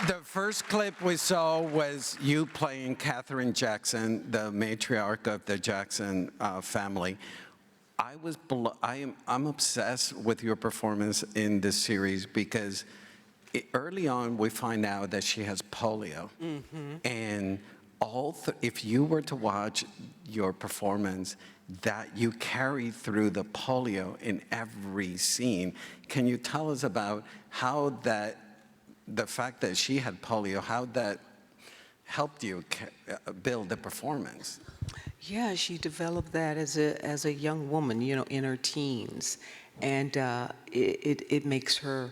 The first clip we saw was you playing Katherine Jackson, the matriarch of the Jackson family. I'm obsessed with your performance in this series because early on we find out that she has polio, and if you were to watch your performance, that you carry through the polio in every scene. Can you tell us about how the fact that she had polio, how that helped you build the performance? Yeah, she developed that as a young woman, in her teens, and it makes her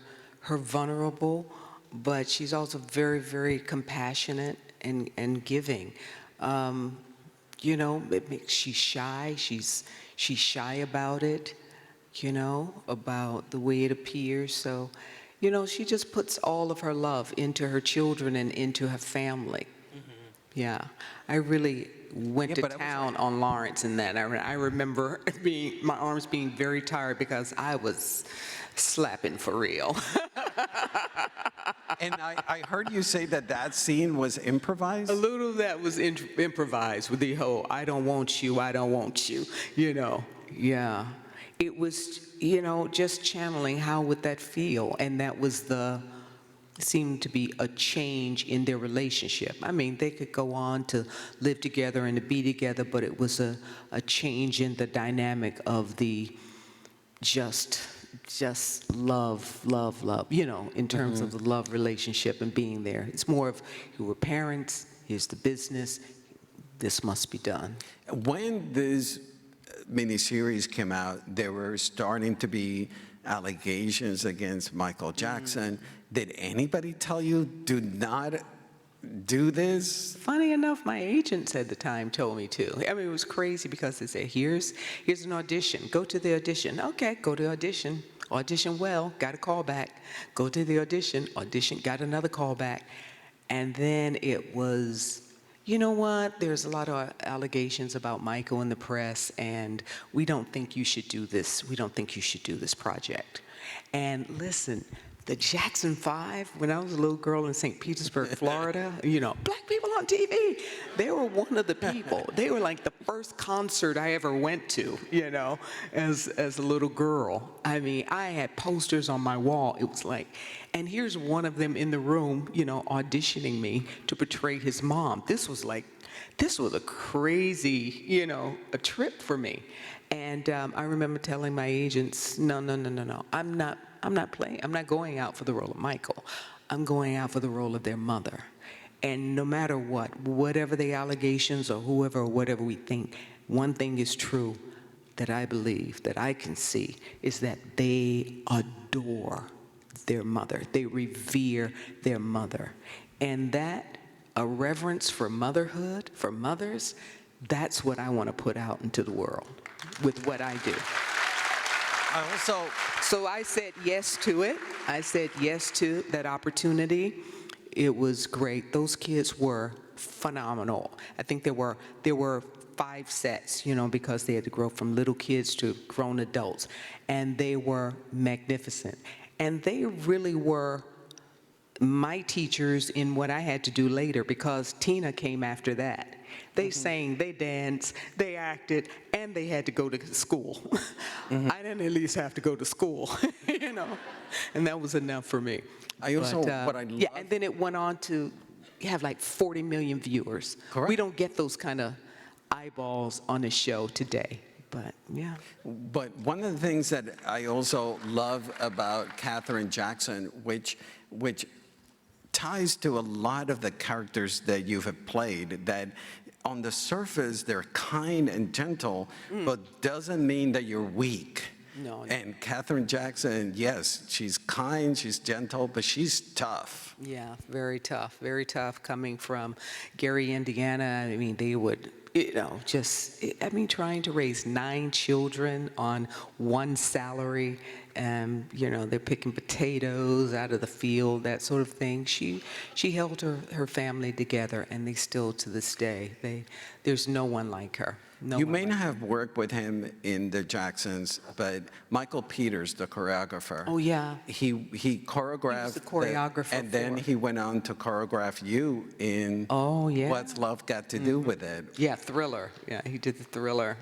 vulnerable, but she's also very, very compassionate and giving. She's shy. She's shy about it, about the way it appears. So, she just puts all of her love into her children and into her family. Yeah, I really went to town on Lawrence in that. I remember my arms being very tired because I was slapping for real. And I heard you say that scene was improvised? A little of that was improvised with the whole, I don't want you, I don't want you, Yeah. It was, just channeling how would that feel, and that was seemed to be a change in their relationship. I mean, they could go on to live together and to be together, but it was a change in the dynamic of the just love, in terms of the love relationship and being there. It's more of, you were parents, here's the business, this must be done. When this miniseries came out, there were starting to be allegations against Michael Jackson. Did anybody tell you, do not do this? Funny enough, my agents at the time told me to. I mean, it was crazy because they said, here's an audition. Go to the audition. Okay, go to audition. Audition well, got a call back. Go to the audition. Audition, got another call back. And then it was, you know what? There's a lot of allegations about Michael in the press, and we don't think you should do this. We don't think you should do this project. And listen, the Jackson 5, when I was a little girl in St. Petersburg, Florida, black people on TV, they were one of the people. They were like the first concert I ever went to, as a little girl. I mean, I had posters on my wall. It was like, and here's one of them in the room, auditioning me to portray his mom. This was a crazy, a trip for me. And I remember telling my agents, no, I'm not playing. I'm not going out for the role of Michael. I'm going out for the role of their mother. And no matter whatever the allegations or whoever or whatever we think, one thing is true that I believe, that I can see, is that they adore their mother. They revere their mother. And that, a reverence for motherhood, for mothers, that's what I want to put out into the world with what I do. So I said yes to it. I said yes to that opportunity. It was great. Those kids were phenomenal. I think there were 5 sets, because they had to grow from little kids to grown adults, and they were magnificent. And they really were my teachers in what I had to do later, because Tina came after that. They sang, they danced, they acted, and they had to go to school. I didn't at least have to go to school, and that was enough for me. Yeah, and then it went on to have like 40 million viewers. Correct. We don't get those kind of eyeballs on a show today, but yeah. But one of the things that I also love about Katherine Jackson, which ties to a lot of the characters that you have played, that on the surface they're kind and gentle, but doesn't mean that you're weak. No. And Katherine Jackson, yes, she's kind, she's gentle, but she's tough. Yeah, very tough coming from Gary, Indiana. I mean, they would, trying to raise 9 children on one salary, and, they're picking potatoes out of the field, that sort of thing. She held her family together, and they still, to this day, there's no one like her. No You one may like not him. have worked with him in the Jacksons, but Michael Peters, the choreographer. Oh, yeah. He choreographed the choreographer and then for- he went on to choreograph you in Oh, yeah. What's Love Got to Do with It. Yeah, Thriller. Yeah, he did the Thriller,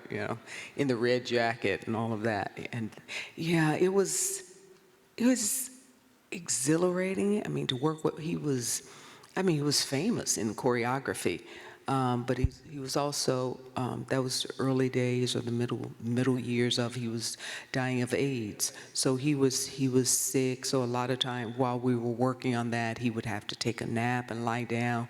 in the red jacket and all of that. And yeah, it was exhilarating. I mean, to work with, he was famous in choreography. But he was also, that was the early days or the middle years of, he was dying of AIDS. So he was sick. So a lot of time while we were working on that, he would have to take a nap and lie down.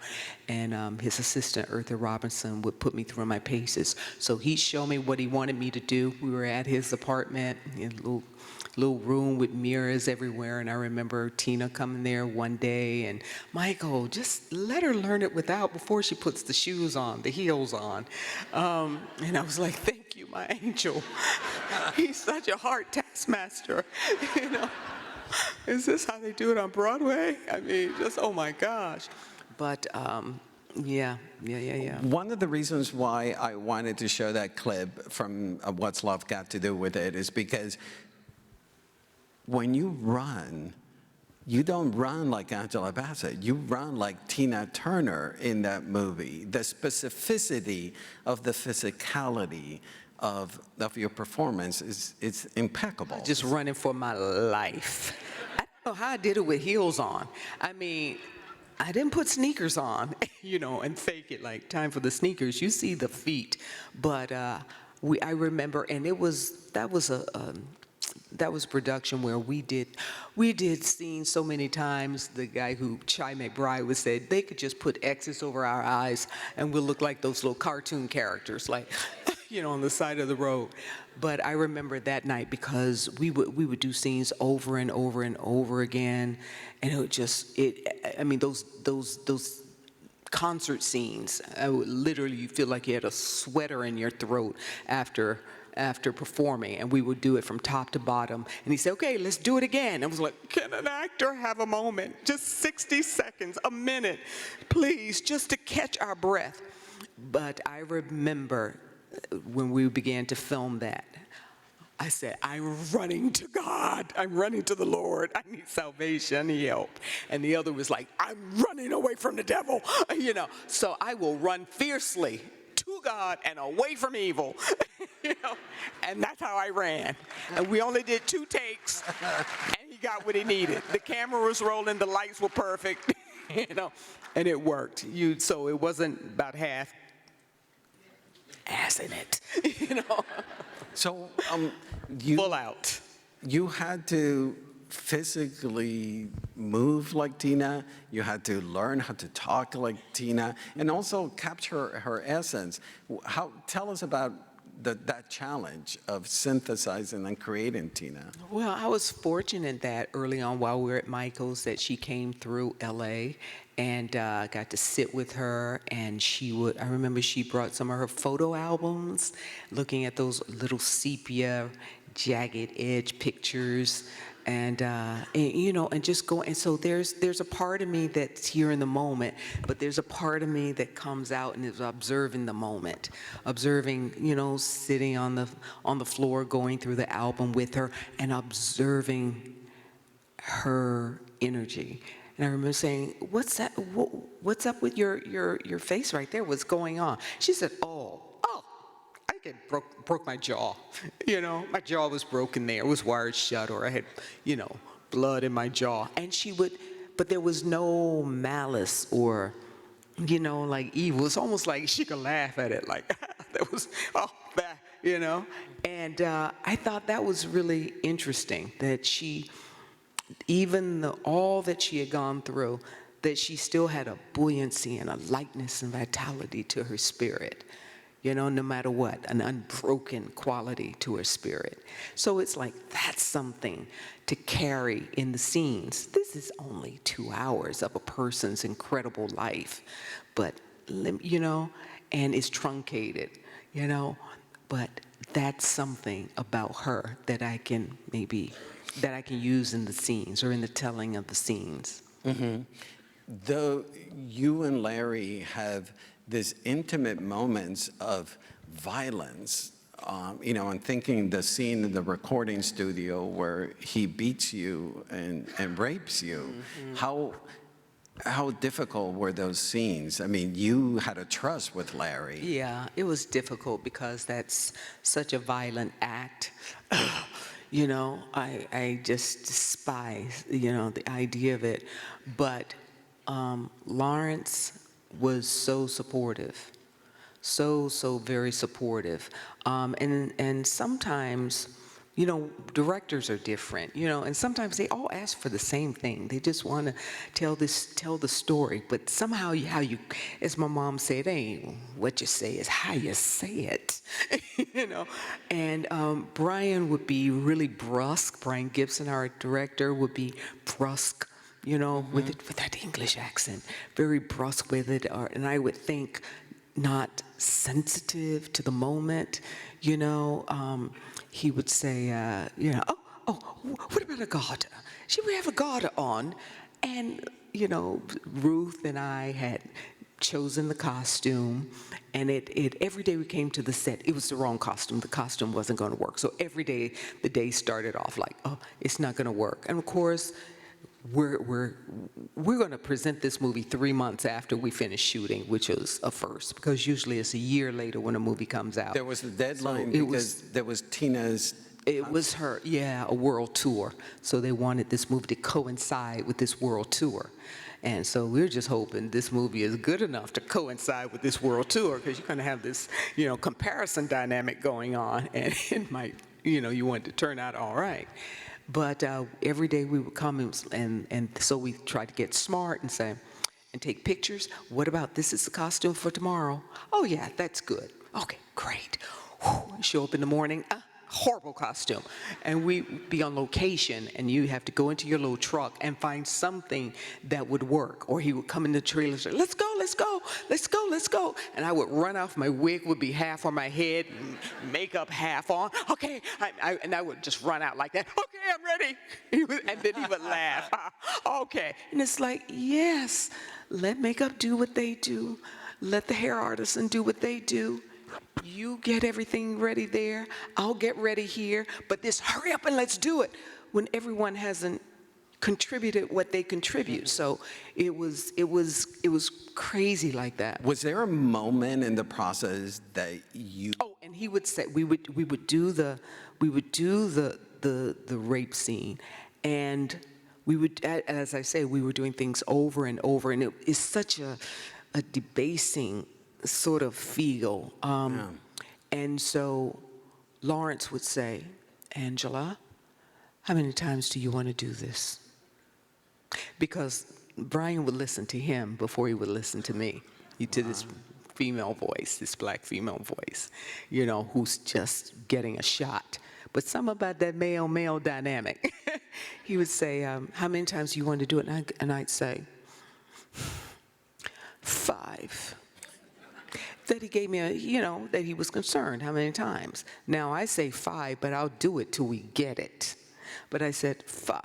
And his assistant, Eartha Robinson, would put me through my paces. So he'd show me what he wanted me to do. We were at his apartment in a little room with mirrors everywhere, and I remember Tina coming there one day and, Michael, just let her learn it before she puts the shoes on, the heels on. And I was like, thank you, my angel. He's such a hard taskmaster, Is this how they do it on Broadway? I mean, just, oh my gosh. But yeah. One of the reasons why I wanted to show that clip from What's Love Got to Do with It is because when you run, you don't run like Angela Bassett. You run like Tina Turner in that movie. The specificity of the physicality of your performance is impeccable. Just running for my life. I don't know how I did it with heels on. I mean, I didn't put sneakers on, and fake it like time for the sneakers. You see the feet, but I remember, and that was production where we did scenes so many times. The guy Chi McBride would say, they could just put X's over our eyes and we'll look like those little cartoon characters, like, on the side of the road. But I remember that night because we would do scenes over and over and over again, and those concert scenes, you feel like you had a sweater in your throat after performing, and we would do it from top to bottom. And he said, okay, let's do it again. I was like, can an actor have a moment? Just 60 seconds, a minute, please, just to catch our breath. But I remember when we began to film that, I said, I'm running to God. I'm running to the Lord. I need salvation. I need help. And the other was like, I'm running away from the devil. So I will run fiercely to God and away from evil. And that's how I ran. And we only did 2 takes, and he got what he needed. The camera was rolling, the lights were perfect, and it worked. So it wasn't about half ass in it, So Full out. you had to physically move like Tina. You had to learn how to talk like Tina, and also capture her essence. Tell us about that challenge of synthesizing and creating Tina. Well, I was fortunate that early on while we were at Michael's that she came through LA, and I got to sit with her, and I remember she brought some of her photo albums, looking at those little sepia, jagged edge pictures, and just going. And so there's a part of me that's here in the moment, but there's a part of me that comes out and is observing the moment, sitting on the floor, going through the album with her, and observing her energy. And I remember saying, "What's that? What's up with your face right there? What's going on?" She said, "Oh, I broke my jaw. My jaw was broken there. It was wired shut, or I had, blood in my jaw." And but there was no malice or, like evil. It's almost like she could laugh at it, like that was that, And I thought that was really interesting that she, even all that she had gone through, that she still had a buoyancy and a lightness and vitality to her spirit. No matter what, an unbroken quality to her spirit. So it's like, that's something to carry in the scenes. This is only 2 hours of a person's incredible life, but, and it's truncated, but that's something about her that I can use in the scenes or in the telling of the scenes. Mm-hmm. Though you and Larry have this intimate moments of violence. And thinking the scene in the recording studio where he beats you and rapes you, how difficult were those scenes? I mean, you had a trust with Larry. Yeah, it was difficult because that's such a violent act. I just despise, the idea of it. But Lawrence was so supportive, so very supportive. And sometimes, directors are different, and sometimes they all ask for the same thing. They just want to tell the story. But somehow, as my mom said, it ain't what you say, it's how you say it, And Brian would be really brusque. Brian Gibson, our director, would be brusque, with that English accent, very brusque with it. And I would think not sensitive to the moment, He would say, what about a garter? Should we have a garter on? And, Ruth and I had chosen the costume, and every day we came to the set, it was the wrong costume. The costume wasn't going to work. So every day, the day started off like, oh, it's not going to work. And of course, we're going to present this movie 3 months after we finish shooting, which was a first, because usually it's a year later when a movie comes out. There was a deadline because there was Tina's... It was her, a world tour. So they wanted this movie to coincide with this world tour. And so we're just hoping this movie is good enough to coincide with this world tour, because you're going to have this, comparison dynamic going on, and it might, you want it to turn out all right. But every day we would come, and so we tried to get smart and say, and take pictures. What about this is the costume for tomorrow? Oh, yeah, that's good. Okay, great. Show up in the morning. Horrible costume. And we be on location, and you have to go into your little truck and find something that would work. Or he would come in the trailer and say, let's go, let's go, let's go, let's go. And I would run off, my wig would be half on my head, makeup half on. Okay, and I would just run out like that. Okay, I'm ready. And then he would laugh. Okay. And it's like, yes, let makeup do what they do. Let the hair artisan do what they do. You get everything ready there, I'll get ready here, but this hurry up and let's do it, when everyone hasn't contributed what they contribute. So it was crazy like that. Was there a moment in the process that you... Oh, and he would say, we would do the rape scene, and we would, as I say, we were doing things over and over, and it is such a debasing sort of feel. And so Lawrence would say, Angela, how many times do you want to do this? Because Brian would listen to him before he would listen to me, to this female voice, this black female voice, who's just getting a shot. But something about that male-male dynamic. He would say, how many times do you want to do it? And I'd say, 5. That he gave me that he was concerned how many times. Now I say 5, but I'll do it till we get it. But I said 5.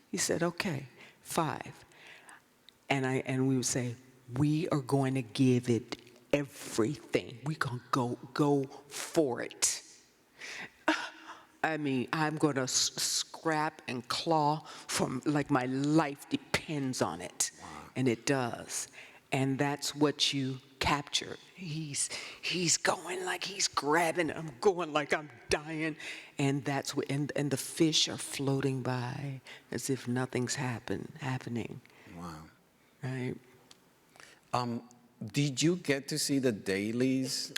He said, okay, 5. And we would say, we are going to give it everything. We're going to go for it. I mean, I'm going to scrap and claw from, like my life depends on it. Wow. And it does. And that's what you capture. He's going like he's grabbing, I'm going like I'm dying. And that's what, and the fish are floating by as if nothing's happening. Wow. Right? Did you get to see the dailies?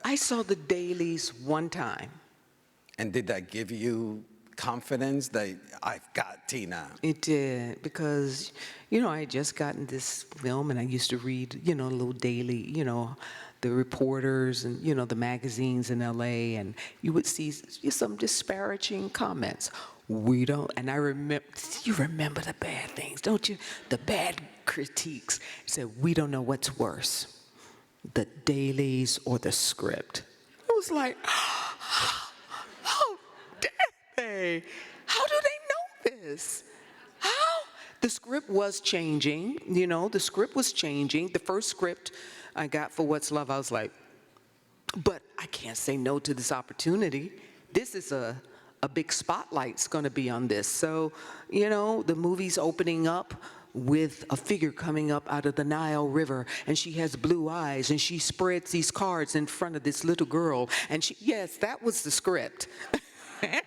I saw the dailies one time. And did that give you confidence that I've got Tina? It did, because, I had just gotten this film, and I used to read, a little daily, the reporters and, the magazines in LA, and you would see some disparaging comments. We don't, and you remember the bad things, don't you? The bad critiques. He said, we don't know what's worse, the dailies or the script. It was like, how dare they? How do they know this? How? The script was changing, the script was changing. The first script I got for What's Love, I was like, But I can't say no to this opportunity. This is a big spotlight's going to be on this. So, you know, the movie's opening up with a figure coming up out of the Nile River, and she has blue eyes, and she spreads these cards in front of this little girl, and yes, that was the script. It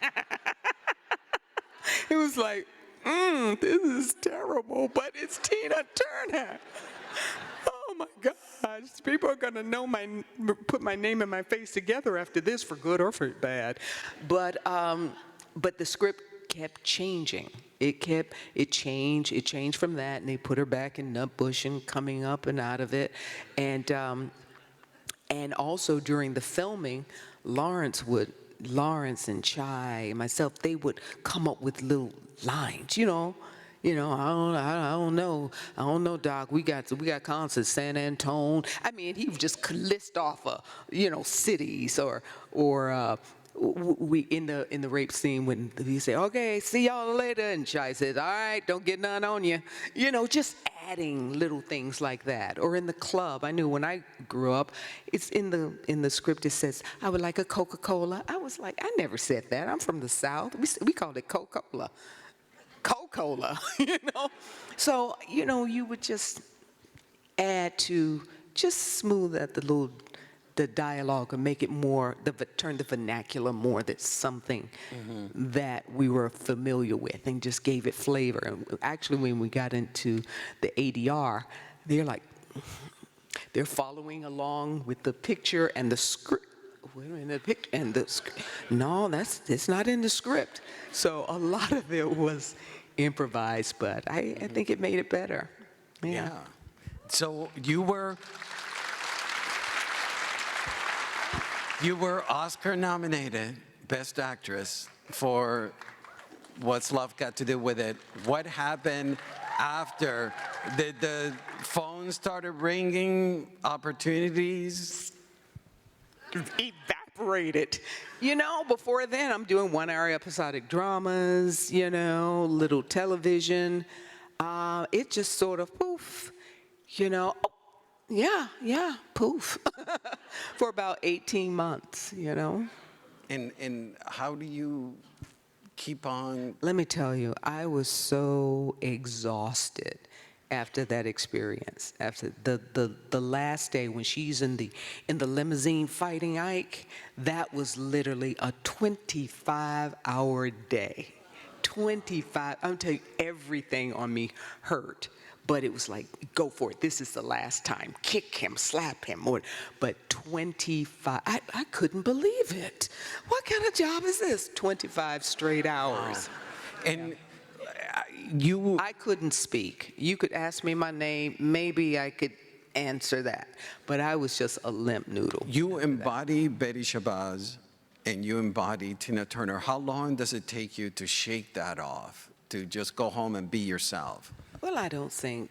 was like, this is terrible, but it's Tina Turner. Oh my gosh, people are gonna know put my name and my face together after this, for good or for bad. But the script kept changing. It changed from that, and they put her back in Nutbush and coming up and out of it. And also during the filming, Lawrence and Chai and myself, they would come up with little lines, I don't know, Doc. We got concerts, San Antone. I mean, he would just list off, cities or we in the rape scene when he said, "Okay, see y'all later," and Chai says, "All right, don't get none on you," just adding little things like that. Or in the club, I knew when I grew up, it's in the script. It says, "I would like a Coca-Cola." I was like, I never said that. I'm from the South. We called it Coca-Cola. Coca-Cola, So, you would just add to, just smooth out the dialogue and make it more, turn the vernacular more that's something that we were familiar with, and just gave it flavor. And actually, when we got into the ADR, they're following along with the picture and the script. Wait a minute, the picture and the script. No, it's not in the script. So a lot of it was improvised, but I think it made it better. Yeah. So you were Oscar nominated, Best Actress, for What's Love Got to Do with It. What happened after? Did the phone started ringing? Opportunities evaporated. Before then, I'm doing 1-hour episodic dramas, little television. It just sort of poof, poof, for about 18 months, And how do you keep on? Let me tell you, I was so exhausted after that experience. After the last day when she's in the limousine fighting Ike, that was literally a 25-hour day. 25. I'm telling you, everything on me hurt. But it was like, go for it. This is the last time. Kick him, slap him. But 25, I couldn't believe it. What kind of job is this? 25 straight hours. Wow. And I couldn't speak. You could ask me my name. Maybe I could answer that. But I was just a limp noodle. You embody Betty Shabazz, and you embody Tina Turner. How long does it take you to shake that off, to just go home and be yourself? Well, I don't think,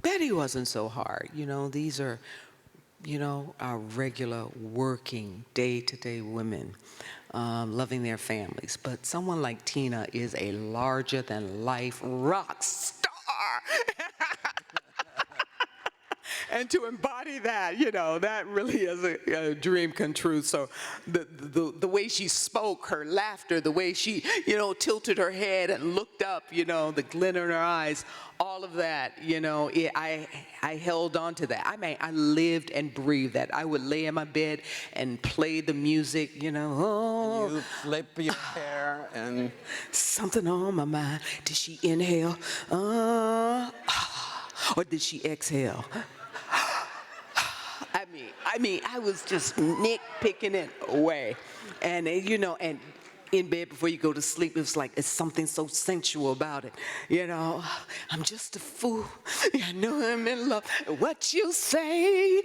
Betty wasn't so hard. These are, our regular working day-to-day women, loving their families. But someone like Tina is a larger-than-life rock star. And to embody that, that really is a dream come true. So the way she spoke, her laughter, the way she, tilted her head and looked up, the glitter in her eyes, all of that, I held on to that. I lived and breathed that. I would lay in my bed and play the music, oh. You flip your hair and... Something on my mind. Did she inhale? Or did she exhale? I was just nitpicking it away. And, and in bed before you go to sleep, it was like, it's something so sensual about it. I'm just a fool. I know I'm in love. What you say,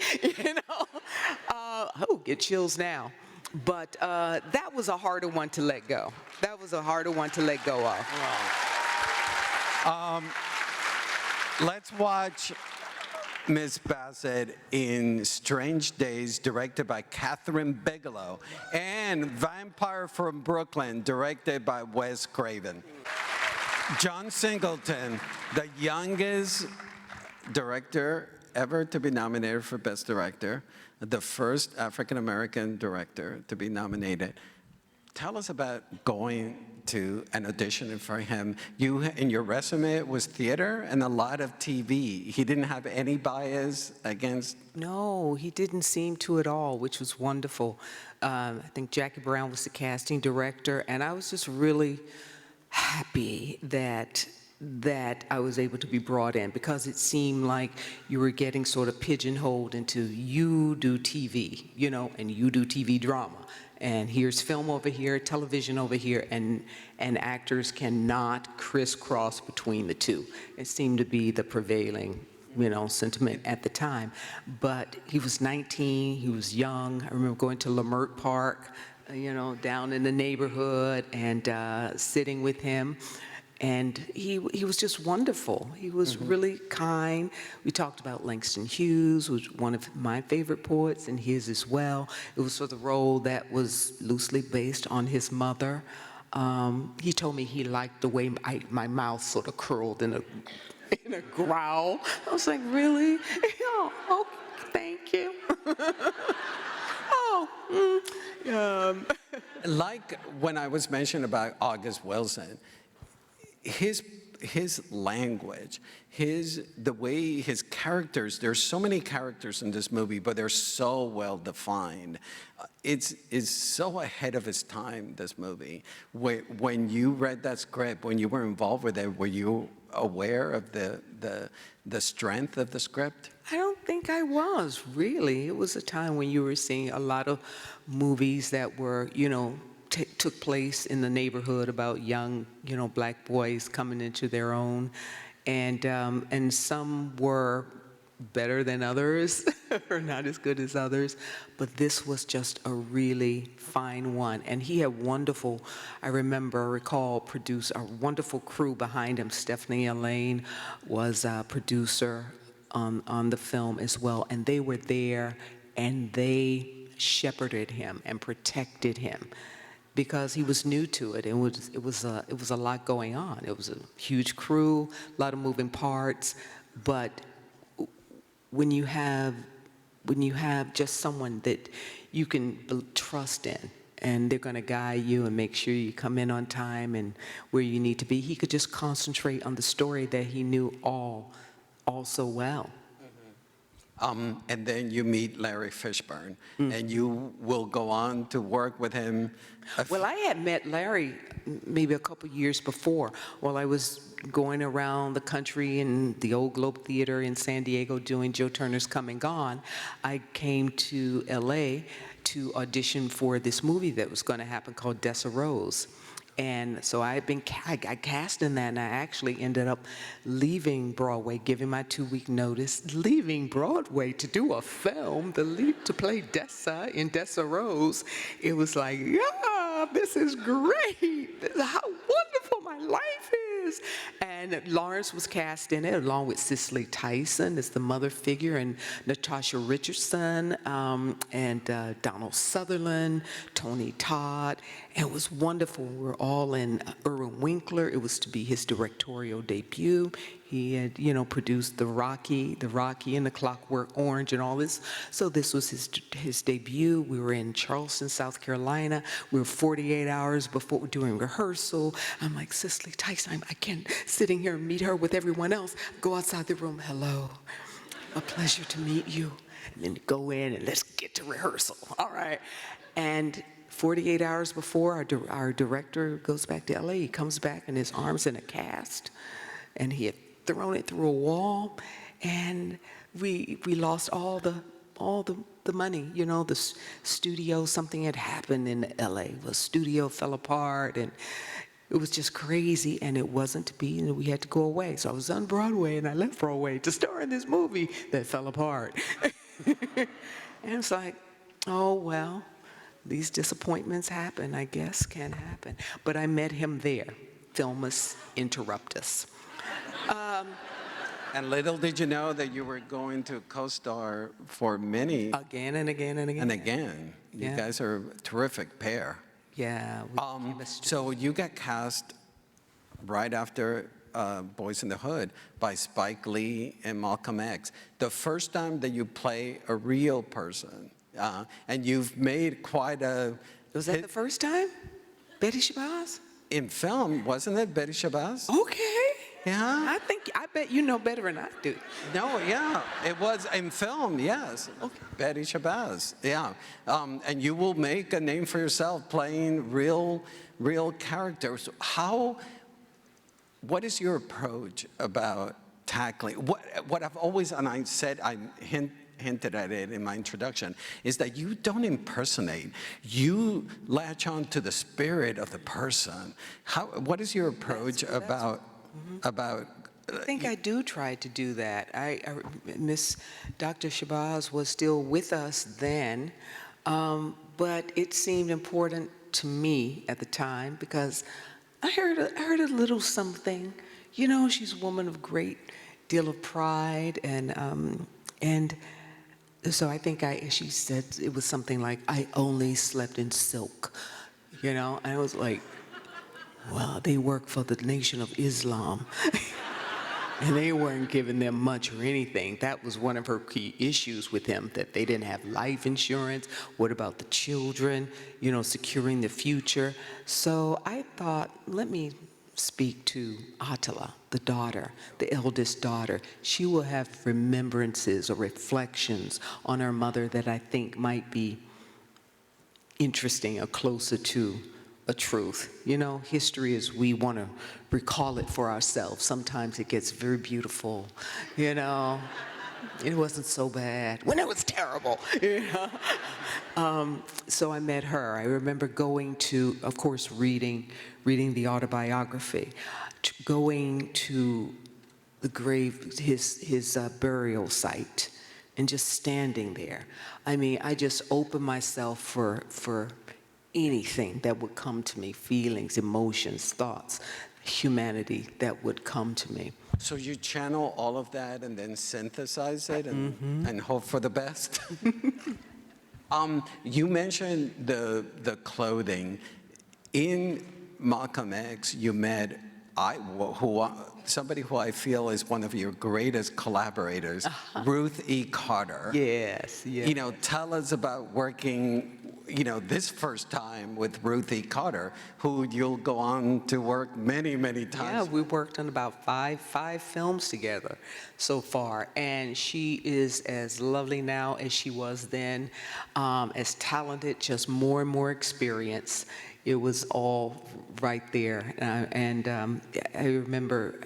get chills now. But that was a harder one to let go. That was a harder one to let go of. Wow. Let's watch Miss Bassett in Strange Days, directed by Catherine Bigelow, and Vampire from Brooklyn, directed by Wes Craven. John Singleton, the youngest director ever to be nominated for Best Director, the first African-American director to be nominated. Tell us about going to an audition for him. You, in your resume, it was theater and a lot of TV. He didn't have any bias against. No, he didn't seem to at all, which was wonderful. I think Jackie Brown was the casting director, and I was just really happy that I was able to be brought in, because it seemed like you were getting sort of pigeonholed into, you do TV, you know, and you do TV drama. And here's film over here, television over here, and actors cannot crisscross between the two. It seemed to be the prevailing, you know, sentiment at the time. But he was 19, he was young. I remember going to Lamert Park, you know, down in the neighborhood, and sitting with him. And he was just wonderful. He was really kind. We talked about Langston Hughes, who was one of my favorite poets, and his as well. It was for the role that was loosely based on his mother. He told me he liked the way my mouth sort of curled in a growl. I was like, really? Oh, thank you. Like when I was mentioning about August Wilson, his language, the way his characters, there's so many characters in this movie, but they're so well defined. It's so ahead of its time, this movie. When you read that script, when you were involved with it, were you aware of the strength of the script? I don't think I was, really. It was a time when you were seeing a lot of movies that were, you know, took place in the neighborhood about young, you know, black boys coming into their own, and some were better than others, or not as good as others, but this was just a really fine one. And he had wonderful, I recall, a wonderful crew behind him. Stephanie Elaine was a producer on the film as well, and they were there, and they shepherded him and protected him, because he was new to it. It was a lot going on. It was a huge crew, a lot of moving parts. But when you have just someone that you can trust in, and they're going to guide you and make sure you come in on time and where you need to be, he could just concentrate on the story that he knew all so well. And then you meet Larry Fishburne, and you will go on to work with him. Well, I had met Larry maybe a couple years before, while I was going around the country in the old Globe Theater in San Diego doing Joe Turner's Come and Gone. I came to LA to audition for this movie that was going to happen called Dessa Rose. And so I got cast in that, and I actually ended up leaving Broadway, giving my 2-week notice, leaving Broadway to do a film, to play Dessa in Dessa Rose. It was like, yeah, this is great. This is how wonderful my life is. And Lawrence was cast in it, along with Cicely Tyson as the mother figure, and Natasha Richardson, and Donald Sutherland, Tony Todd. And it was wonderful. We were all in Irwin Winkler. It was to be his directorial debut. He had, you know, produced the Rocky and the Clockwork Orange and all this. So this was his debut. We were in Charleston, South Carolina. We were 48 hours before doing rehearsal. I'm like, Cicely Tyson, I can't sitting here and meet her with everyone else. Go outside the room. Hello, a pleasure to meet you. And then go in and let's get to rehearsal. All right. And 48 hours before, our director goes back to LA. He comes back and his arm's in a cast, and he had thrown it through a wall, and we lost all the money. You know, the studio, something had happened in LA. The studio fell apart, and it was just crazy, and it wasn't to be, and we had to go away. So I was on Broadway, and I left Broadway to star in this movie that fell apart. And it's like, oh, well, these disappointments happen, I guess, can happen. But I met him there. Filmus interruptus. And little did you know that you were going to co-star for many. Again and again and again. And again. You Yeah. guys are a terrific pair. Yeah. So you got cast right after Boys in the Hood by Spike Lee and Malcolm X. The first time that you play a real person, and you've made quite a... Was that the first time? Betty Shabazz? In film, wasn't it Betty Shabazz? Okay. Yeah. I bet you know better than I do. No, yeah, it was in film, yes. Okay. Betty Shabazz, yeah. And you will make a name for yourself playing real characters. What is your approach about tackling, what I've always, and I said, I hinted at it in my introduction, is that you don't impersonate. You latch on to the spirit of the person. What is your approach about I think I do try to do that. Miss Dr. Shabazz was still with us then, but it seemed important to me at the time because I heard a little something. You know, she's a woman of great deal of pride, and so I think she said it was something like, "I only slept in silk," you know, and I was like, well, they work for the Nation of Islam. And they weren't giving them much or anything. That was one of her key issues with him, that they didn't have life insurance. What about the children, you know, securing the future? So I thought, let me speak to Attila, the daughter, the eldest daughter. She will have remembrances or reflections on her mother that I think might be interesting or closer to a truth. You know, history is, we want to recall it for ourselves. Sometimes it gets very beautiful, you know. It wasn't so bad when it was terrible, you know. So I met her. I remember going to, of course, reading the autobiography, going to the grave, his burial site, and just standing there. I mean, I just opened myself for anything that would come to me, feelings, emotions, thoughts, humanity that would come to me. So you channel all of that and then synthesize it and hope for the best? You mentioned the clothing. In Malcolm X, you met somebody who I feel is one of your greatest collaborators, Ruth E. Carter. Yes, yes. You know, tell us about working, you know, this first time with Ruth E. Carter, who you'll go on to work many, many times. Yeah, we worked on about five films together so far, and she is as lovely now as she was then, as talented, just more and more experience. It was all right there, and I remember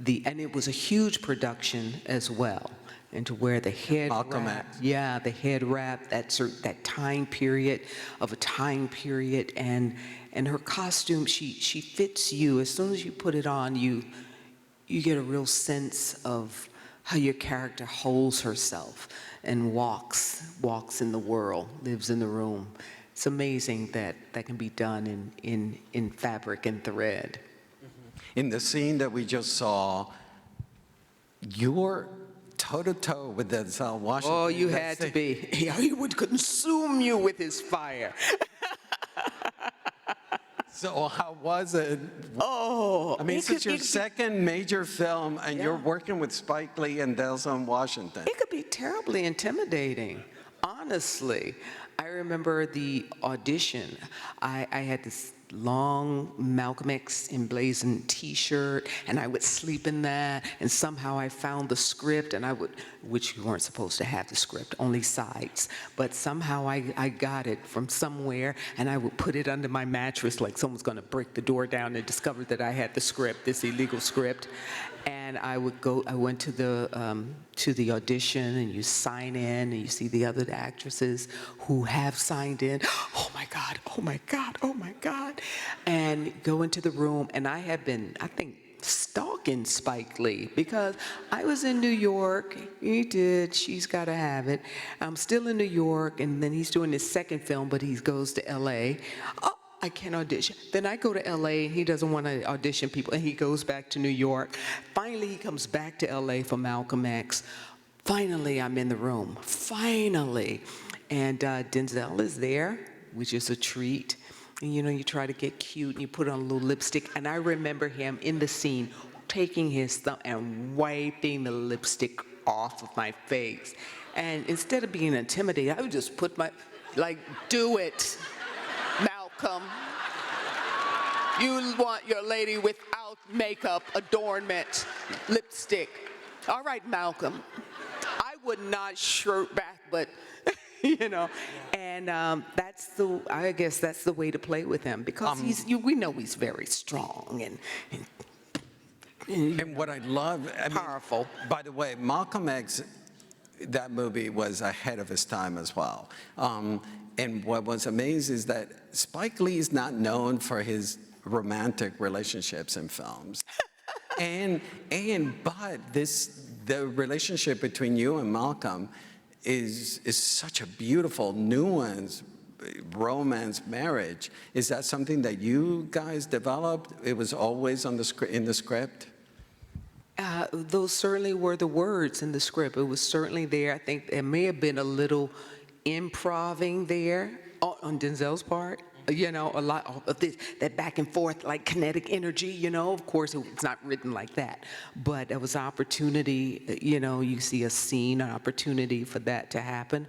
and it was a huge production as well. And to wear the head Malcolm wrap, X. yeah, the head wrap, that time period, and her costume, she fits you. As soon as you put it on, you get a real sense of how your character holds herself and walks in the world, lives in the room. It's amazing that can be done in fabric and thread. In the scene that we just saw, you're toe-to-toe with Denzel Washington. Oh, you had to be. He would consume you with his fire. So how was it? Oh, I mean, this is your second major film, and you're working with Spike Lee and Denzel Washington. It could be terribly intimidating, honestly. I remember the audition. I had this long Malcolm X emblazoned T-shirt, and I would sleep in that, and somehow I found the script, and which you weren't supposed to have the script, only sides, but somehow I got it from somewhere, and I would put it under my mattress like someone's gonna break the door down and discover that I had the script, this illegal script, and I went to the audition, and you sign in, and you see the other actresses who have signed in. Oh my God, oh my God, oh my God. And go into the room, and I had been, I think, stalking Spike Lee because I was in New York. He did She's Gotta Have It. I'm still in New York, and then he's doing his second film, but he goes to LA. Oh, I can't audition. Then I go to LA, and he doesn't want to audition people, and he goes back to New York. Finally, he comes back to LA for Malcolm X. Finally, I'm in the room. Finally. And Denzel is there, which is a treat. And you know, you try to get cute, and you put on a little lipstick. And I remember him in the scene taking his thumb and wiping the lipstick off of my face. And instead of being intimidated, I would just put my, like, do it, Malcolm. You want your lady without makeup, adornment, lipstick. All right, Malcolm. I would not shirt back, but, you know. And I guess that's the way to play with him, because we know he's very strong And what I love, I mean, powerful. by the way, Malcolm X, that movie was ahead of his time as well. And what was amazing is that Spike Lee is not known for his romantic relationships in films. But the relationship between you and Malcolm is such a beautiful, nuanced romance marriage. Is that something that you guys developed? It was always in the script? Those certainly were the words in the script. It was certainly there. I think there may have been a little improving there on Denzel's part. You know, a lot of this, that back and forth, like kinetic energy, you know. Of course, it's not written like that. But there was opportunity, you know, you see a scene, an opportunity for that to happen.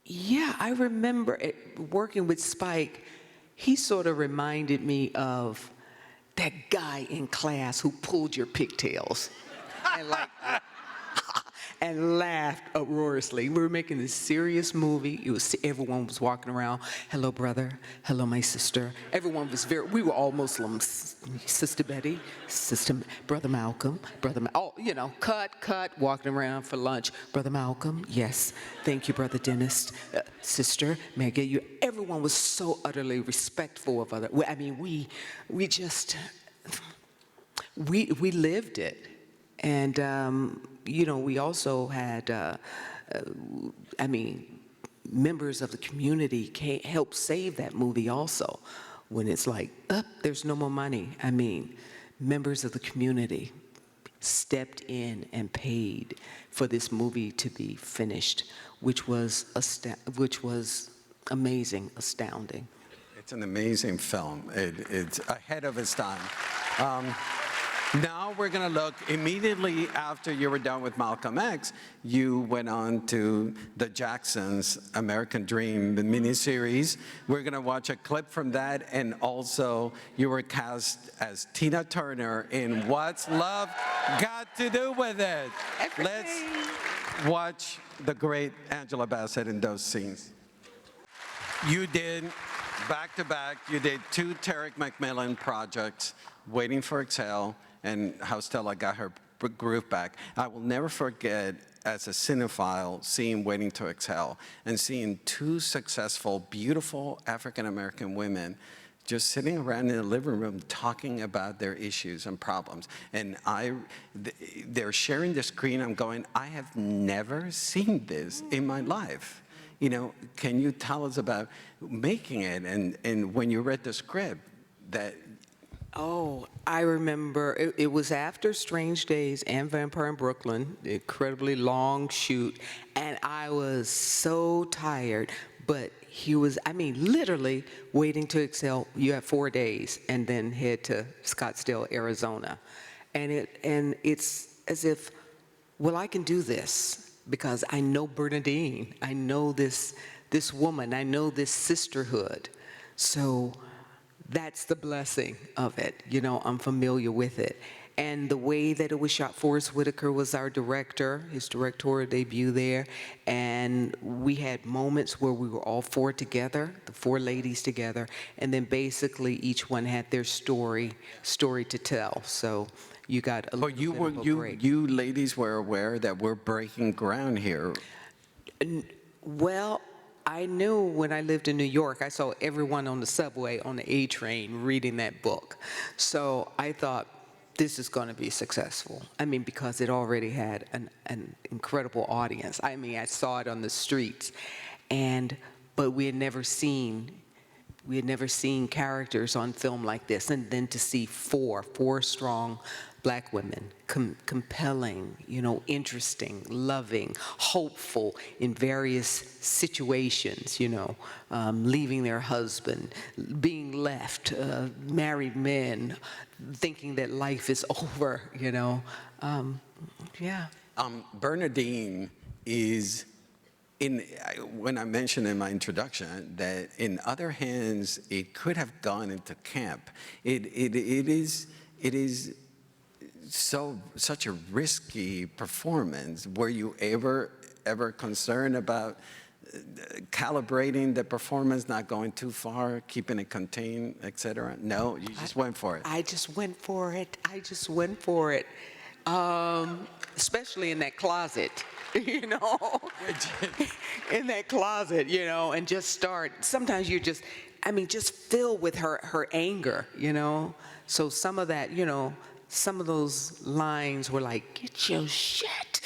Yeah, I remember working with Spike. He sort of reminded me of that guy in class who pulled your pigtails and like and laughed uproariously. We were making this serious movie. Everyone was walking around, hello brother, hello my sister. Everyone was we were all Muslims. Sister Betty, Brother Malcolm, you know, cut, walking around for lunch. Brother Malcolm, yes, thank you, Brother Dennis. Sister, may I get you? Everyone was so utterly respectful of other. I mean, we lived it. And, you know, we also had, members of the community help save that movie also. When it's like, there's no more money. I mean, members of the community stepped in and paid for this movie to be finished, which was amazing, astounding. It's an amazing film. It's ahead of its time. Now we're going to look immediately after you were done with Malcolm X. You went on to the Jacksons' American Dream, the miniseries. We're going to watch a clip from that, and also you were cast as Tina Turner in What's Love Got to Do with It? Everything. Let's watch the great Angela Bassett in those scenes. You did, back to back, you did 2 Tarek McMillan projects, Waiting for Exhale, and How Stella Got Her Groove Back. I will never forget, as a cinephile, seeing Waiting to Exhale and seeing 2 successful, beautiful African-American women just sitting around in the living room talking about their issues and problems. And they're sharing the screen. I'm going, I have never seen this in my life. You know, can you tell us about making it and when you read the script that? Oh, I remember it was after Strange Days and Vampire in Brooklyn, incredibly long shoot, and I was so tired, but he was, I mean, literally Waiting to Exhale. You have 4 days and then head to Scottsdale, Arizona. And it's as if, well, I can do this because I know Bernadine, I know this woman, I know this sisterhood. So that's the blessing of it. You know, I'm familiar with it. And the way that it was shot, Forrest Whitaker was our director, his directorial debut there. And we had moments where we were all 4 together, the 4 ladies together, and then basically each one had their story to tell. So you got a little bit of a break. You ladies were aware that we're breaking ground here. Well, I knew when I lived in New York, I saw everyone on the subway, on the A train, reading that book. So I thought, this is going to be successful. I mean, because it already had an incredible audience. I mean, I saw it on the streets. But we had never seen characters on film like this. And then to see four strong black women, compelling, interesting, loving, hopeful in various situations, leaving their husband, being left, married men, thinking that life is over, yeah. Bernadine is when I mentioned in my introduction that in other hands it could have gone into camp. It is such a risky performance. Were you ever concerned about calibrating the performance, not going too far, keeping it contained, etc.? No, you just went for it. I just went for it. Especially in that closet, in that closet, and just start. Sometimes you're just filled with her anger, So some of that, some of those lines were like, get your shit,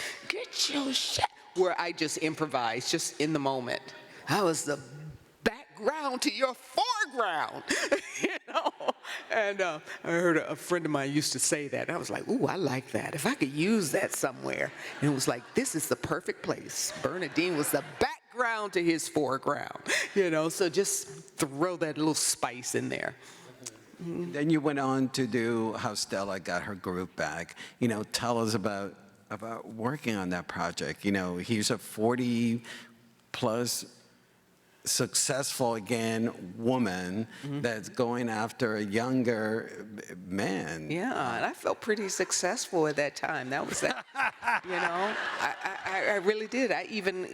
where I just improvised, just in the moment. I was the background to your foreground, And I heard a friend of mine used to say that. I was like, ooh, I like that. If I could use that somewhere. And it was like, this is the perfect place. Bernadine was the background to his foreground, So just throw that little spice in there. Then you went on to do How Stella Got Her Groove Back. Tell us about working on that project. He's a 40-plus successful again woman that's going after a younger man. Yeah, and I felt pretty successful at that time. That was that. I really did. I even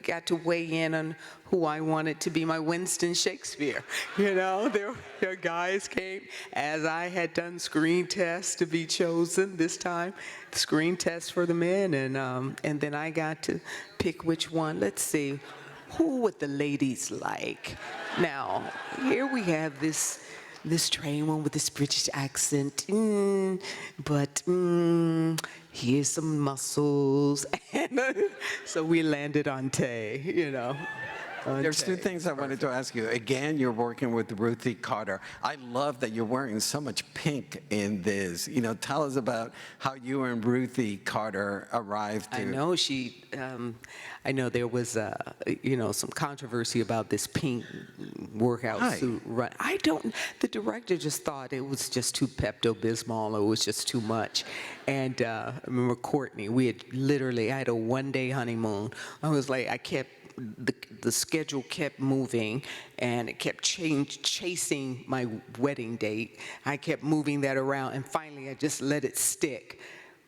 got to weigh in on who I wanted to be my Winston Shakespeare. There guys came as I had done screen tests to be chosen this time, screen tests for the men, and then I got to pick which one. Let's see. Who would the ladies like? Now, here we have this trained one with this British accent, but here's some muscles. And so we landed on Tay, There's two things I wanted to ask you. Again, you're working with Ruthie Carter. I love that you're wearing so much pink in this. Tell us about how you and Ruthie Carter arrived to. I know there was, some controversy about this pink workout suit run. The director just thought it was just too Pepto-Bismol, or it was just too much. And I remember Courtney, I had a one-day honeymoon. I was like, the schedule kept moving, and it kept chasing my wedding date. I kept moving that around, and finally I just let it stick.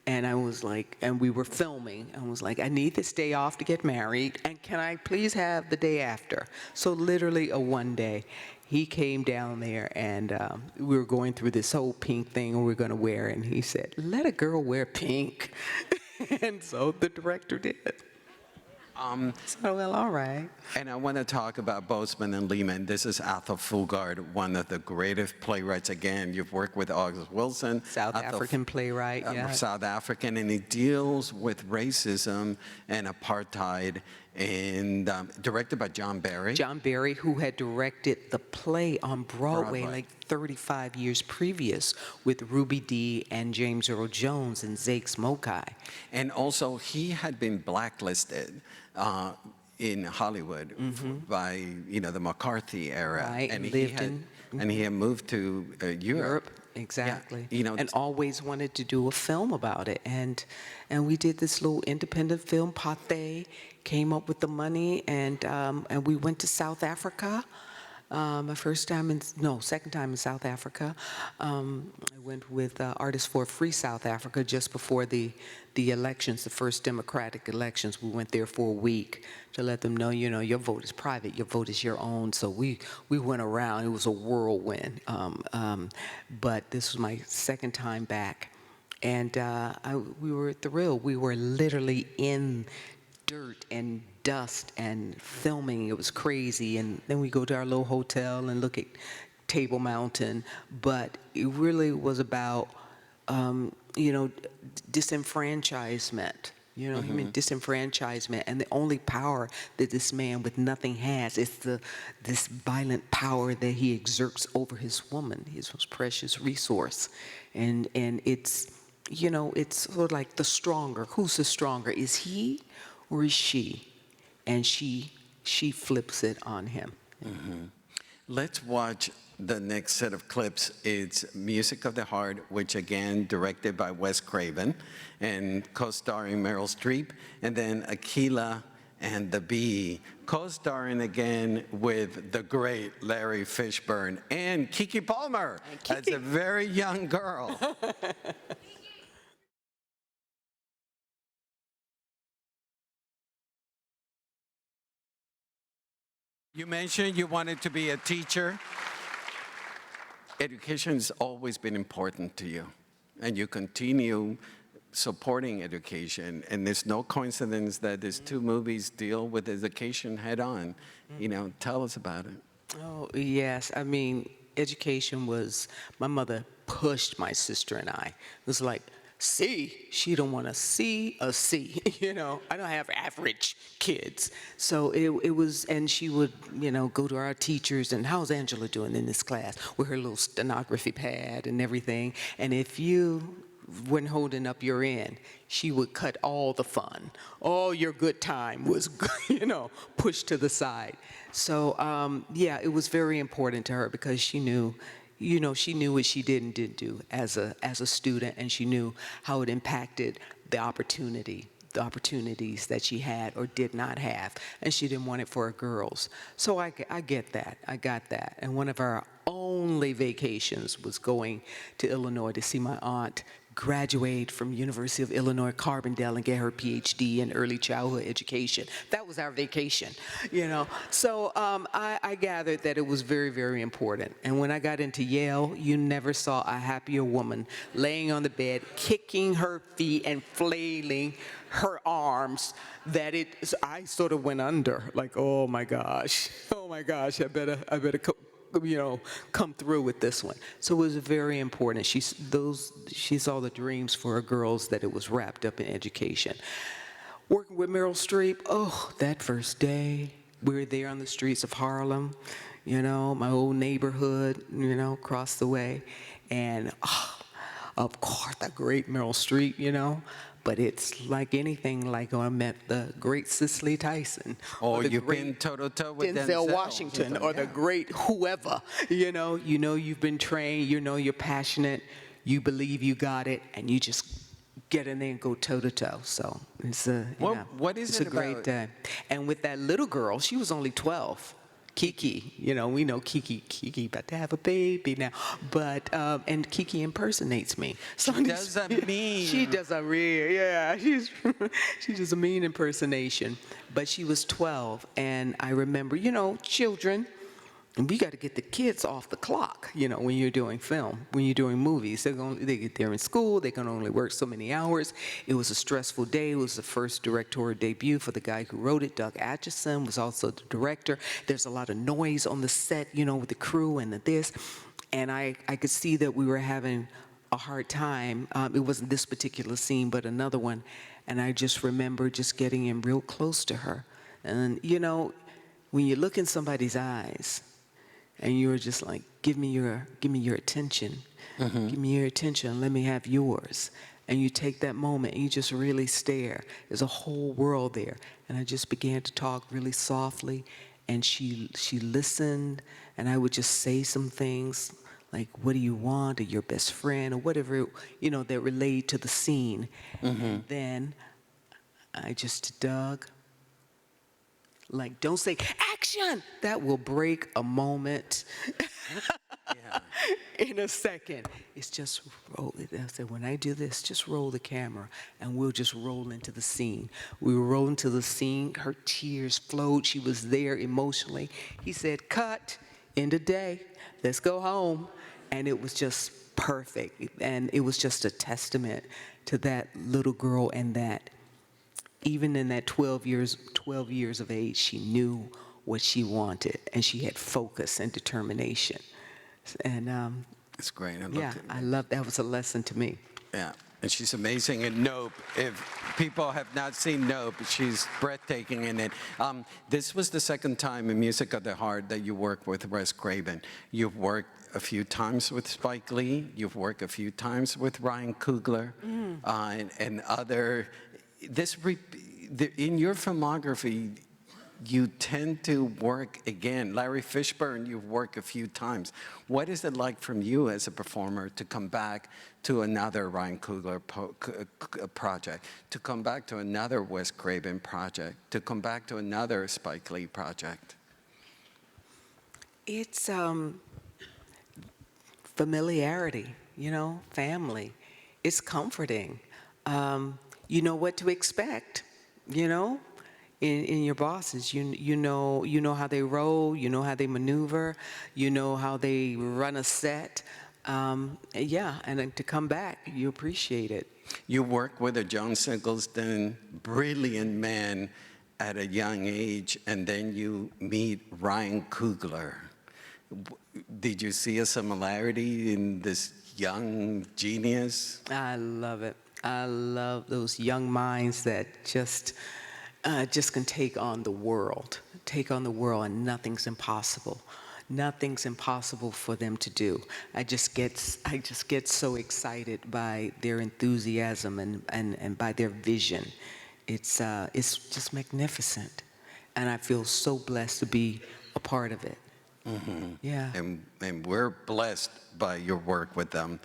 And I was like, and we were filming. I was like, I need this day off to get married, and can I please have the day after? So literally a one day. He came down there, and we were going through this whole pink thing we were going to wear, and he said, let a girl wear pink. And so the director did. Well, all right. And I want to talk about Boseman and Lehman. This is Athol Fugard, one of the greatest playwrights. Again, you've worked with August Wilson. South African playwright, yeah. South African, and he deals with racism and apartheid, and directed by John Barry. John Barry, who had directed the play on Broadway like 35 years previous with Ruby Dee and James Earl Jones and Zakes Mokai. And also, he had been blacklisted in Hollywood by the McCarthy era, Right, and he had moved to Europe. Exactly. Yeah, and always wanted to do a film about it, and we did this little independent film. Pathé came up with the money, and we went to South Africa. My second time in South Africa. I went with Artists for a Free South Africa just before the elections, the first democratic elections. We went there for a week to let them know, your vote is private, your vote is your own. So we went around. It was a whirlwind. But this was my second time back, and we were thrilled. We were literally in dirt and dust and filming. It was crazy. And then we go to our little hotel and look at Table Mountain. But it really was about, disenfranchisement You know, him in disenfranchisement, and the only power that this man with nothing has is this violent power that he exerts over his woman, his most precious resource, and it's, you know, it's sort of like the stronger. Who's the stronger? Is he or is she? And she flips it on him. Let's watch the next set of clips. It's Music of the Heart, which again, directed by Wes Craven and co-starring Meryl Streep, and then Aquila and the Bee, co-starring again with the great Larry Fishburne and Keke Palmer as a very young girl. You mentioned you wanted to be a teacher. Education has always been important to you, and you continue supporting education. And there's no coincidence that these two movies deal with education head on. You know, tell us about it. Oh, yes. I mean, education was, my mother pushed my sister and I. It was like, C, she don't want to see a C, you know. I don't have average kids. So it was, and she would, you know, go to our teachers and, how's Angela doing in this class? With her little stenography pad and everything. And if you weren't holding up your end, she would cut all the fun. All your good time was, you know, pushed to the side. So, yeah, it was very important to her because she knew, you know, she knew what she did and didn't do as a student, and she knew how it impacted the opportunities that she had or did not have, and she didn't want it for her girls. So I get that. I got that. And one of our only vacations was going to Illinois to see my aunt graduate from University of Illinois Carbondale and get her PhD in early childhood education. That was our vacation, you know. So I gathered that it was very, very important. And when I got into Yale, you never saw a happier woman laying on the bed, kicking her feet and flailing her arms, that I sort of went under, like, oh my gosh, I better you know, come through with this one. So it was very important. She saw the dreams for her girls, that it was wrapped up in education. Working with Meryl Streep, oh, that first day, we were there on the streets of Harlem, you know, my old neighborhood, you know, across the way. And, of course, the great Meryl Streep, you know. But it's like anything, like when I met the great Cicely Tyson. Or you've been toe-to-toe with Denzel Washington, or the great whoever. You know you've been trained, you know you're passionate, you believe you got it, and you just get in there and go toe-to-toe. So it's what is it's it a great about? day. And with that little girl, she was only 12. Kiki, you know, we know Kiki about to have a baby now, but and Kiki impersonates me. So she does a mean. She does a real, yeah. She does a mean impersonation. But she was 12, and I remember, you know, children. And we got to get the kids off the clock, you know, when you're doing film, when you're doing movies. They're in school, they can only work so many hours. It was a stressful day. It was the first directorial debut for the guy who wrote it. Doug Atchison was also the director. There's a lot of noise on the set, you know, with the crew and this. And I could see that we were having a hard time. It wasn't this particular scene, but another one. And I just remember just getting in real close to her. And, you know, when you look in somebody's eyes, and you were just like, give me your attention. Give me your attention, let me have yours. And you take that moment and you just really stare. There's a whole world there. And I just began to talk really softly, and she listened, and I would just say some things like, what do you want, or your best friend, or whatever, you know, that relate to the scene. And then I just dug. Like, don't say, action! That will break a moment in a second. It's just roll it. I said, when I do this, just roll the camera, and we'll just roll into the scene. We were rolling into the scene. Her tears flowed. She was there emotionally. He said, cut, end of day. Let's go home. And it was just perfect. And it was just a testament to that little girl, and that even in that 12 years of age, she knew what she wanted, and she had focus and determination. And it's great. I love that. Was a lesson to me. Yeah, And she's amazing in Nope. If people have not seen Nope, she's breathtaking in it. This was the second time in Music of the Heart that you worked with Wes Craven. You've worked a few times with Spike Lee. You've worked a few times with Ryan Coogler and other. In your filmography, you tend to work again. Larry Fishburne, you've worked a few times. What is it like from you as a performer to come back to another Ryan Coogler project, to come back to another Wes Craven project, to come back to another Spike Lee project? It's familiarity, family. It's comforting. You know what to expect, in your bosses. You know how they roll, you know how they maneuver, you know how they run a set. And then to come back, you appreciate it. You work with a John Singleton, brilliant man at a young age, and then you meet Ryan Coogler. Did you see a similarity in this young genius? I love it. I love those young minds that just can take on the world, and nothing's impossible. Nothing's impossible for them to do. I just get so excited by their enthusiasm and by their vision. It's just magnificent, and I feel so blessed to be a part of it. Mm-hmm. Yeah. And we're blessed by your work with them.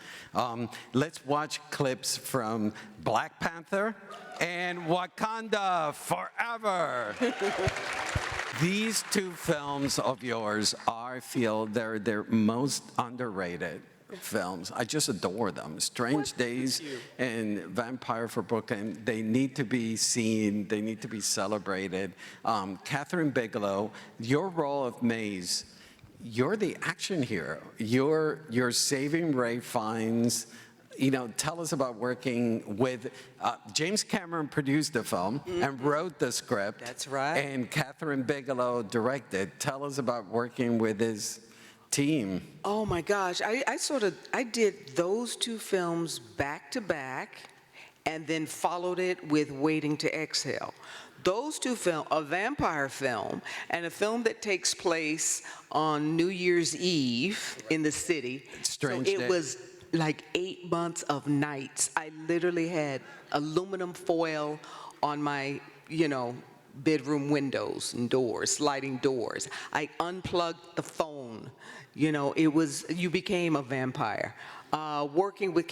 Let's watch clips from Black Panther and Wakanda Forever. These two films of yours I feel they're most underrated films. I just adore them. Strange Days and Vampire for Brooklyn, they need to be seen, they need to be celebrated. Catherine Bigelow, your role of Maze, you're the action hero. You're saving Ralph Fiennes. Tell us about working with James Cameron produced the film and wrote the script. That's right. And Catherine Bigelow directed. Tell us about working with his team. Oh my gosh, I did those two films back to back, and then followed it with Waiting to Exhale. Those two films, a vampire film and a film that takes place on New Year's Eve in the city. Strange so it Day. was like 8 months of nights. I literally had aluminum foil on my, bedroom windows and doors, sliding doors. I unplugged the phone. You became a vampire. Working with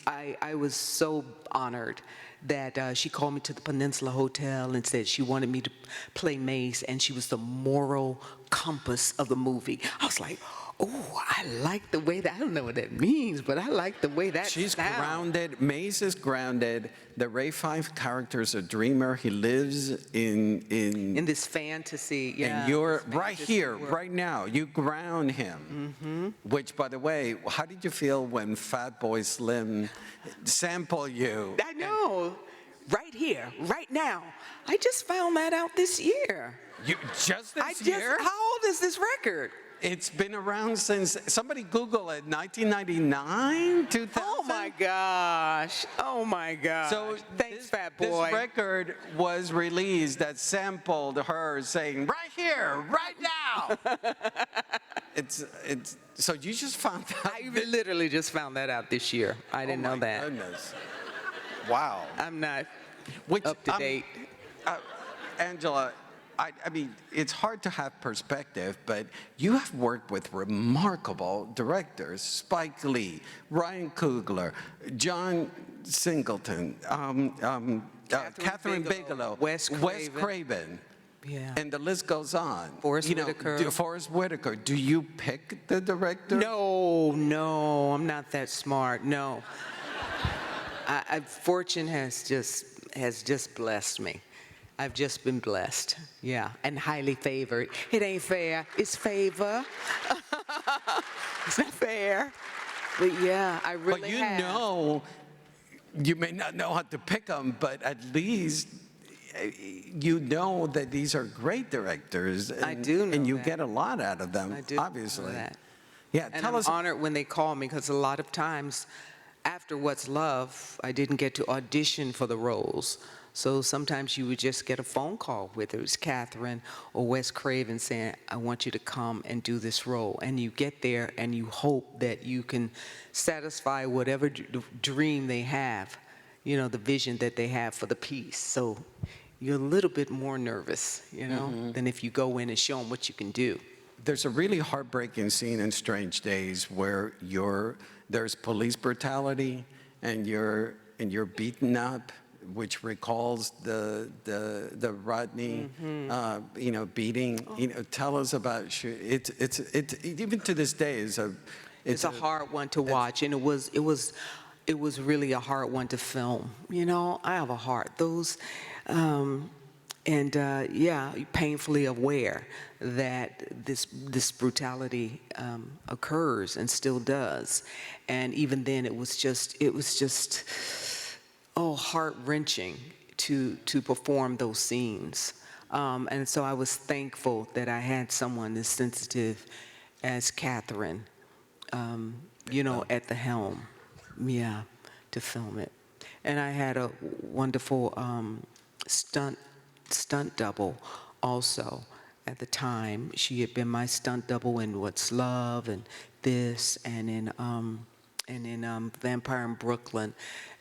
I was so honored that she called me to the Peninsula Hotel and said she wanted me to play Mace, and she was the moral compass of the movie. I was like, oh, I like the way that, I don't know what that means, but I like the way that She's sounds. grounded. Maze is grounded. The Ray Five character is a dreamer. He lives in this fantasy, yeah. And you're this right fantasy here, world. right now. You ground him. Which, by the way, how did you feel when Fatboy Slim sampled you? I know, right here, right now. I just found that out this year. You just this year? How old is this record? It's been around since, somebody Google it, 1999, 2000? Oh my gosh. Oh my gosh. So thanks, Fat Boy. This record was released that sampled her saying, right here, right now. it's so you just found out. I literally just found that out this year. I didn't know that. Oh my goodness. Wow. I'm not Which, up to date. Angela, I mean, it's hard to have perspective, but you have worked with remarkable directors: Spike Lee, Ryan Coogler, John Singleton, Catherine Bigelow, Wes Craven. Yeah. And the list goes on. Forrest Whitaker. Forrest Whitaker. Do you pick the director? No, I'm not that smart. No. Fortune has just blessed me. I've just been blessed, yeah, and highly favored. It ain't fair, it's favor. It's not fair, but yeah, I really have. But you may not know how to pick them, but at least you know that these are great directors. And, I do know and you that. get a lot out of them, I do obviously. know that. Yeah, And tell I'm us. honored when they call me, because a lot of times after What's Love, I didn't get to audition for the roles. So sometimes you would just get a phone call, whether it was Catherine or Wes Craven saying, I want you to come and do this role. And you get there and you hope that you can satisfy whatever dream they have, you know, the vision that they have for the piece. So you're a little bit more nervous, you know, than if you go in and show them what you can do. There's a really heartbreaking scene in Strange Days where there's police brutality and you're beaten up, which recalls the Rodney beating. You know, tell us about it's even to this day It's a hard one to watch, and it was really a hard one to film. You know, I have a heart. Those. Painfully aware that this brutality occurs and still does, and even then it was just heart-wrenching to perform those scenes, and so I was thankful that I had someone as sensitive as Catherine, at the helm, to film it, and I had a wonderful stunt double also at the time. She had been my stunt double in What's Love and this and in Vampire in Brooklyn,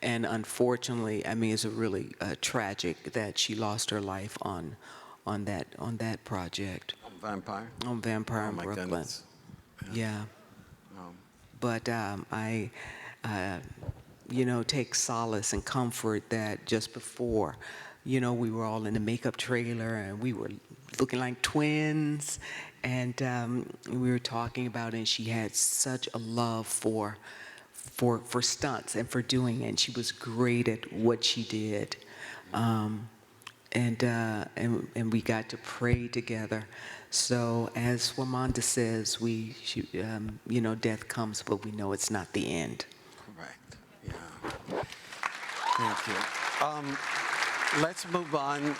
and unfortunately, I mean, it's a really tragic that she lost her life on that project. On Vampire in Brooklyn. Goodness. Yeah. But I take solace and comfort that just before, we were all in the makeup trailer and we were looking like twins, and we were talking about it, and she had such a love for stunts and for doing it, and she was great at what she did. And we got to pray together. So as Wamanda says, death comes, but we know it's not the end. Correct. Yeah. Thank you. Let's move on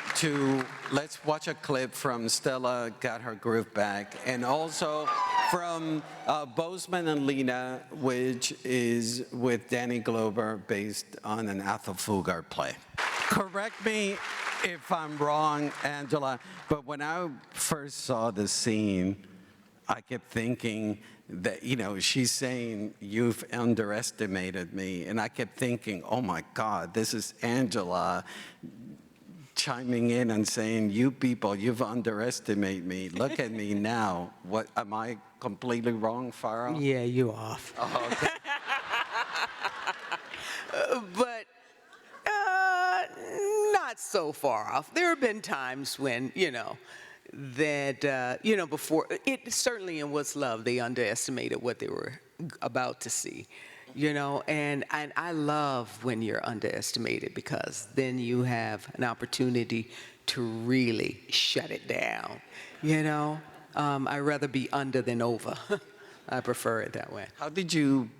let's watch a clip from Stella Got Her Groove Back, and also from Bozeman and Lena, which is with Danny Glover, based on an Athol Fugard play. Correct me if I'm wrong, Angela, but when I first saw the scene, I kept thinking that, she's saying, you've underestimated me. And I kept thinking, oh my God, this is Angela chiming in and saying, you people, you've underestimated me. Look at me now. What, am I completely wrong, Farrell? Yeah, you're off. Oh, okay. But not so far off. There have been times when, before, it certainly in What's Love, they underestimated what they were about to see, and I love when you're underestimated, because then you have an opportunity to really shut it down, I'd rather be under than over. I prefer it that way. How did you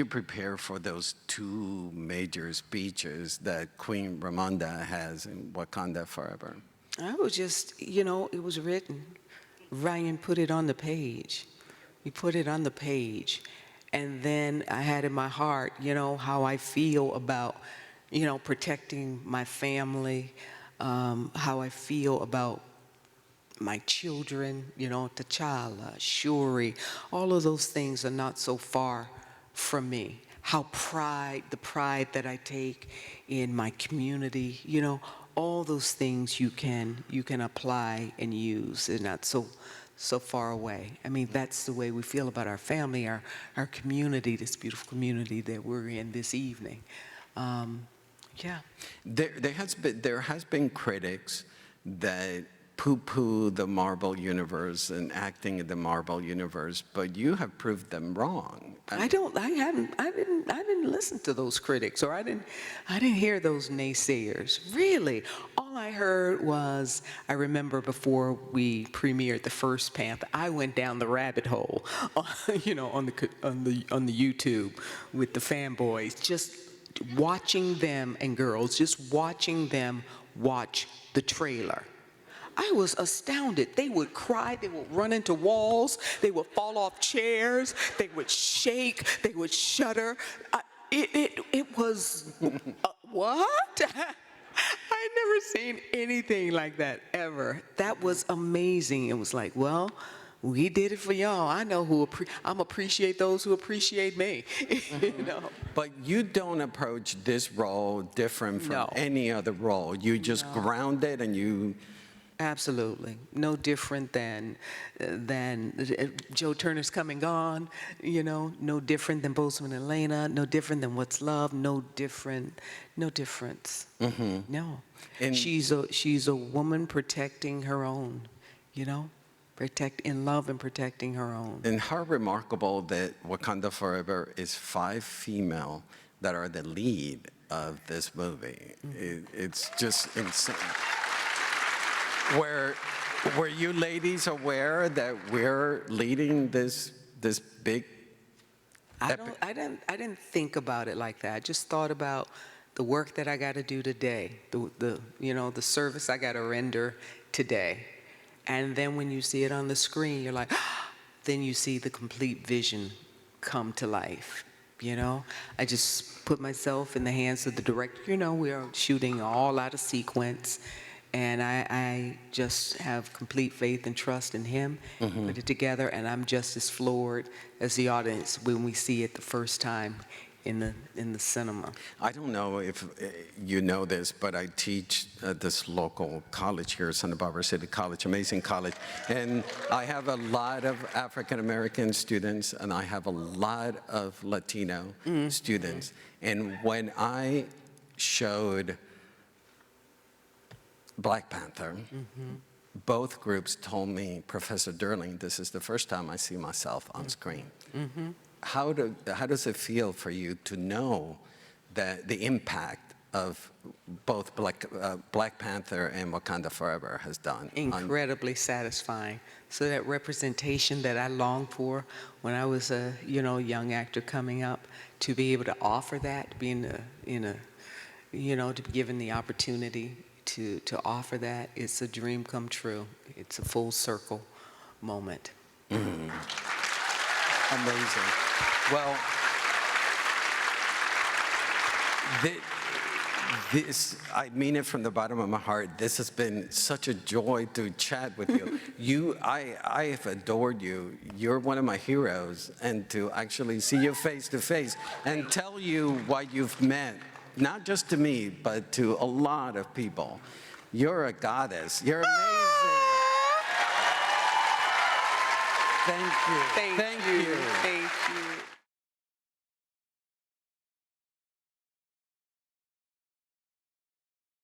prepare for those two major speeches that Queen Ramonda has in Wakanda Forever? I was just, it was written. Ryan put it on the page. He put it on the page. And then I had in my heart, how I feel about, protecting my family, how I feel about my children, T'Challa, Shuri, all of those things are not so far from me. The pride that I take in my community, all those things you can apply and use. They're not so far away. I mean, that's the way we feel about our family, our community, this beautiful community that we're in this evening. There has been critics that poo-poo the Marvel universe and acting in the Marvel universe, but you have proved them wrong. I didn't listen to those critics, or I didn't hear those naysayers. Really, all I heard was, I remember before we premiered the first Panther, I went down the rabbit hole, on the YouTube with the fanboys, just watching them, and girls, just watching them watch the trailer. I was astounded. They would cry, they would run into walls, they would fall off chairs, they would shake, they would shudder. It was, what? I'd never seen anything like that ever. That was amazing. It was like, well, we did it for y'all. I know I'm appreciate those who appreciate me. You know. But you don't approach this role different from No. any other role. You just ground it and you. Absolutely, no different than Joe Turner's Come and Gone. You know, no different than Bozeman and Elena. No different than What's Love. No different. No difference. No. And She's a woman protecting her own. You know. In love and protecting her own. And how remarkable that Wakanda Forever is 5 female that are the lead of this movie. It's just insane. Were you ladies aware that we're leading this big epic? I didn't think about it like that. I just thought about the work that I got to do today, the service I got to render today. And then when you see it on the screen, you're like, then you see the complete vision come to life, you know? I just put myself in the hands of the director. You know, we are shooting all out of sequence, and I just have complete faith and trust in him, put it together, and I'm just as floored as the audience when we see it the first time in the cinema. I don't know if you know this, but I teach at this local college here, Santa Barbara City College, amazing college. And I have a lot of African-American students, and I have a lot of Latino students. And when I showed Black Panther, both groups told me, Professor Durling, this is the first time I see myself on screen. How does it feel for you to know that the impact of both Black Panther and Wakanda Forever has done? Incredibly satisfying. So that representation that I longed for when I was a young actor coming up, to be able to offer that, to be to be given the opportunity to offer that, it's a dream come true. It's a full circle moment. Amazing. Well, this, I mean it from the bottom of my heart. This has been such a joy to chat with you. I have adored you. You're one of my heroes. And to actually see you face to face and tell you what you've meant, not just to me, but to a lot of people. You're a goddess. You're amazing. Thank you. Thank you. Thank you.